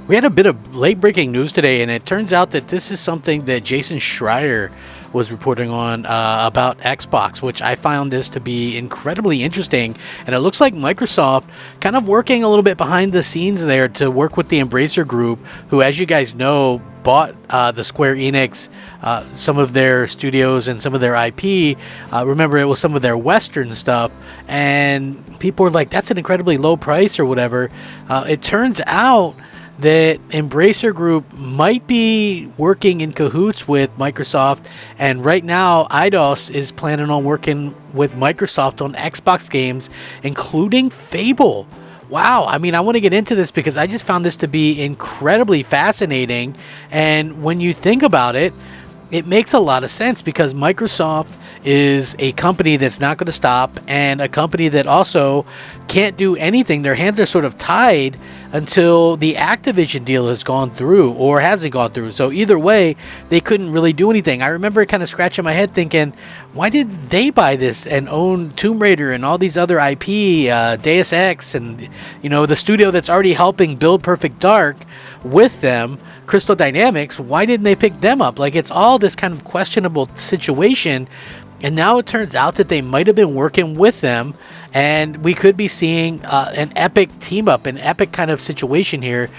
We had a bit of late breaking news today, and it turns out that this is something that Jason Schreier was reporting on about Xbox, which I found this to be incredibly interesting. And it looks like Microsoft kind of working a little bit behind the scenes there to work with the Embracer Group, who, as you guys know, bought the Square Enix, some of their studios and some of their IP. Remember, it was some of their Western stuff, and people were like, that's an incredibly low price or whatever. It turns out that Embracer Group might be working in cahoots with Microsoft, and right now Eidos is planning on working with Microsoft on Xbox games, including Fable. Wow, I mean, I want to get into this because I just found this to be incredibly fascinating, and when you think about it, it makes a lot of sense because Microsoft is a company that's not going to stop, and a company that also can't do anything. Their hands are sort of tied until the Activision deal has gone through or hasn't gone through. So either way, they couldn't really do anything. I remember kind of scratching my head thinking, why did they buy this and own Tomb Raider and all these other IP, Deus Ex, and the studio that's already helping build Perfect Dark with them, Crystal Dynamics? Why didn't they pick them up? Like, it's all this kind of questionable situation. And now it turns out that they might have been working with them, and we could be seeing an epic team up, an epic kind of situation here.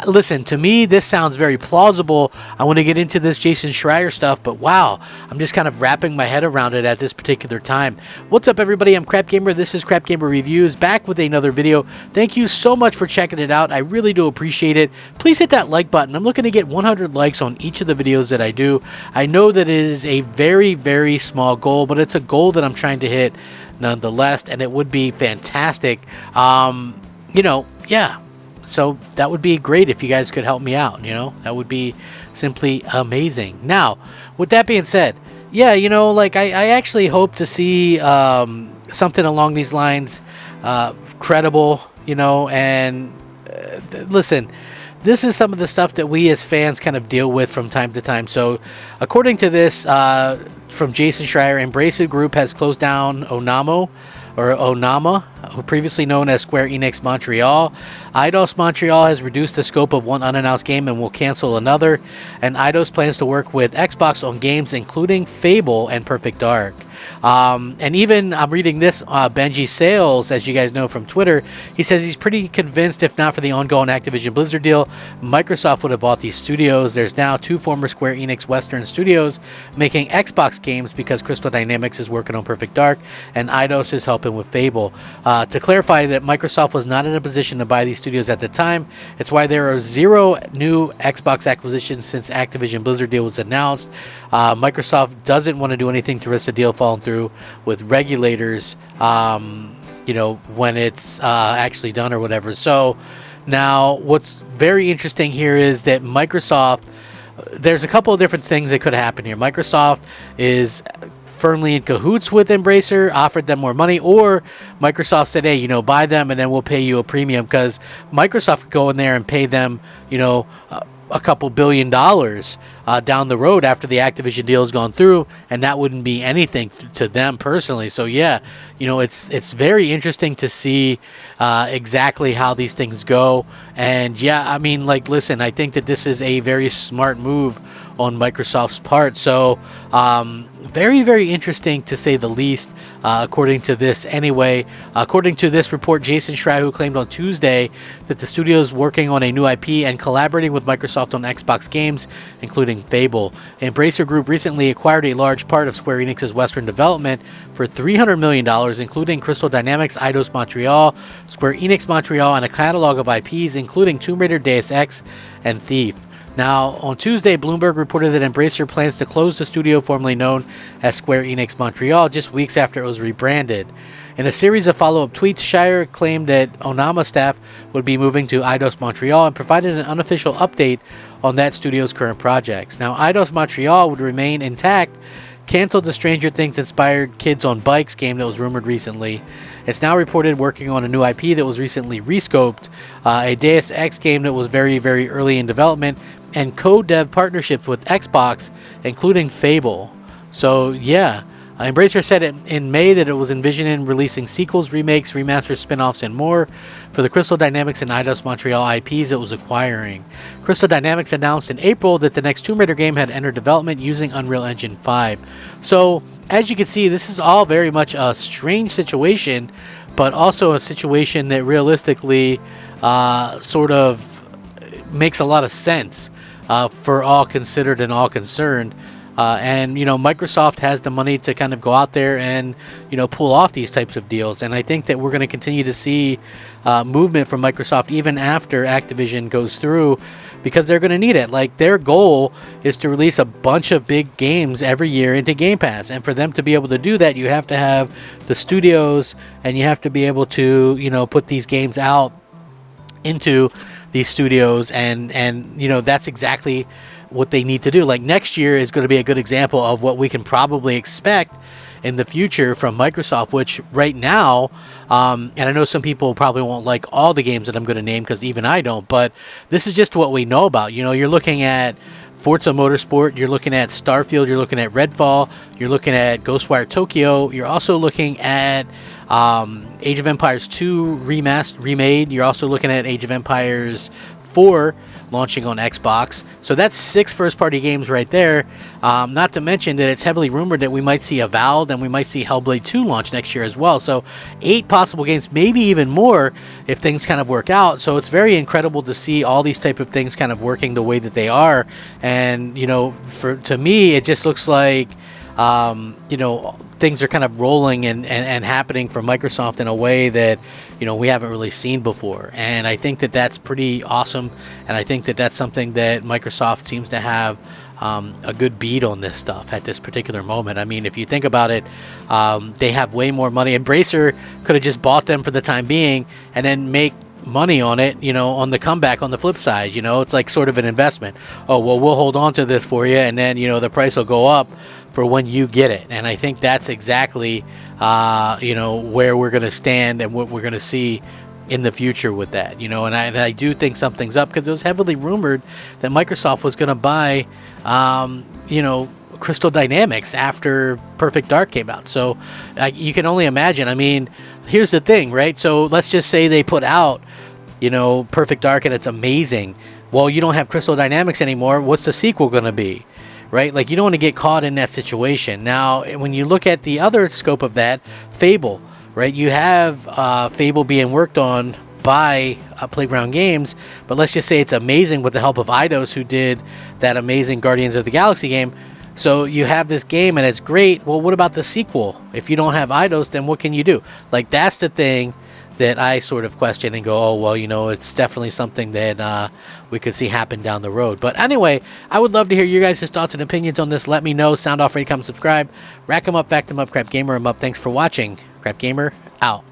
Listen, to me, this sounds very plausible. I want to get into this Jason Schreier stuff, but wow, I'm just kind of wrapping my head around it at this particular time. What's up, everybody? I'm Crap Gamer. This is Crap Gamer Reviews, back with another video. Thank you so much for checking it out. I really do appreciate it. Please hit that like button. I'm looking to get 100 likes on each of the videos that I do. I know that it is a very, very small goal, but it's a goal that I'm trying to hit nonetheless, and it would be fantastic. Yeah, so that would be great if you guys could help me out. That would be simply amazing. Now, with that being said, yeah, I actually hope to see something along these lines, credible, and listen, this is some of the stuff that we as fans kind of deal with from time to time. So according to this, from Jason Schreier, Embracer Group has closed down Onama, previously known as Square Enix Montreal. Eidos Montreal has reduced the scope of one unannounced game and will cancel another. And Eidos plans to work with Xbox on games including Fable and Perfect Dark. And even, I'm reading this, Benji Sales, as you guys know from Twitter, he says he's pretty convinced, if not for the ongoing Activision Blizzard deal, Microsoft would have bought these studios. There's now 2 former Square Enix Western studios making Xbox games because Crystal Dynamics is working on Perfect Dark and Eidos is helping with Fable. To clarify that Microsoft was not in a position to buy these studios at the time. It's why there are 0 new Xbox acquisitions since Activision Blizzard deal was announced. Microsoft doesn't want to do anything to risk the deal falling through with regulators, when it's actually done or whatever. So now what's very interesting here is that Microsoft, there's a couple of different things that could happen here. Microsoft is firmly in cahoots with Embracer, offered them more money, or Microsoft said, hey, buy them and then we'll pay you a premium, because Microsoft could go in there and pay them, a couple $1 billion down the road after the Activision deal has gone through, and that wouldn't be anything to them personally. So yeah, it's very interesting to see exactly how these things go. And yeah, I mean, listen, I think that this is a very smart move on Microsoft's part. So very, very interesting to say the least, according to this anyway. According to this report, Jason Schreier, who claimed on Tuesday that the studio is working on a new IP and collaborating with Microsoft on Xbox games, including Fable. Embracer Group recently acquired a large part of Square Enix's Western development for $300 million, including Crystal Dynamics, Eidos Montreal, Square Enix Montreal, and a catalog of IPs, including Tomb Raider, Deus Ex, and Thief. Now, on Tuesday, Bloomberg reported that Embracer plans to close the studio formerly known as Square Enix Montreal just weeks after it was rebranded. In a series of follow-up tweets, Schreier claimed that Onama staff would be moving to Eidos Montreal and provided an unofficial update on that studio's current projects. Now, Eidos Montreal would remain intact, canceled the Stranger Things-inspired Kids on Bikes game that was rumored recently. It's now reported working on a new IP that was recently rescoped, a Deus Ex game that was very, very early in development, and co-dev partnerships with Xbox, including Fable. So yeah, Embracer said in May that it was envisioning releasing sequels, remakes, remasters, spin-offs, and more for the Crystal Dynamics and Eidos Montreal IPs it was acquiring. Crystal Dynamics announced in April that the next Tomb Raider game had entered development using Unreal Engine 5. So, as you can see, this is all very much a strange situation, but also a situation that realistically sort of makes a lot of sense for all considered and all concerned. And, you know, Microsoft has the money to kind of go out there and, you know, pull off these types of deals. And I think that we're going to continue to see movement from Microsoft even after Activision goes through, because they're going to need it. Like, their goal is to release a bunch of big games every year into Game Pass. And for them to be able to do that, you have to have the studios and you have to be able to, you know, put these games out into these studios. And you know, that's exactly what they need to do. Like, next year is going to be a good example of what we can probably expect in the future from Microsoft, which right now, and I know some people probably won't like all the games that I'm going to name, because even I don't, but this is just what we know about. You know, you're looking at Forza Motorsport, you're looking at Starfield, you're looking at Redfall, you're looking at Ghostwire Tokyo, you're also looking at Age of Empires 2 remade, you're also looking at Age of Empires 4 launching on Xbox. So that's 6 first-party games right there. Not to mention that it's heavily rumored that we might see Avowed and we might see Hellblade 2 launch next year as well. So 8 possible games, maybe even more if things kind of work out. So it's very incredible to see all these type of things kind of working the way that they are. And, you know, to me, it just looks like, you know, things are kind of rolling and happening for Microsoft in a way that, you know, we haven't really seen before. And I think that that's pretty awesome. And I think that that's something that Microsoft seems to have a good beat on this stuff at this particular moment. I mean, if you think about it, they have way more money. Embracer could have just bought them for the time being and then make money on it, you know, on the comeback, on the flip side. You know, it's like sort of an investment. Oh, well, we'll hold on to this for you, and then, you know, the price will go up for when you get it. And I think that's exactly, you know, where we're going to stand and what we're going to see in the future with that, you know. And I do think something's up, because it was heavily rumored that Microsoft was going to buy, you know, Crystal Dynamics after Perfect Dark came out. So you can only imagine. I mean, here's the thing, right? So let's just say they put out, you know, Perfect Dark and it's amazing. Well, you don't have Crystal Dynamics anymore. What's the sequel going to be? Right? Like, you don't want to get caught in that situation. Now, when you look at the other scope of that, Fable, right? You have Fable being worked on by Playground Games, but let's just say it's amazing with the help of Eidos, who did that amazing Guardians of the Galaxy game. So you have this game and it's great. Well, what about the sequel? If you don't have Eidos, then what can you do? Like, that's the thing that I sort of question and go, oh, well, you know, it's definitely something that we could see happen down the road. But anyway, I would love to hear your guys' thoughts and opinions on this. Let me know. Sound off, rate, comment, subscribe. Rack 'em up, fact 'em up, Crap Gamer 'em up. Thanks for watching. Crap Gamer out.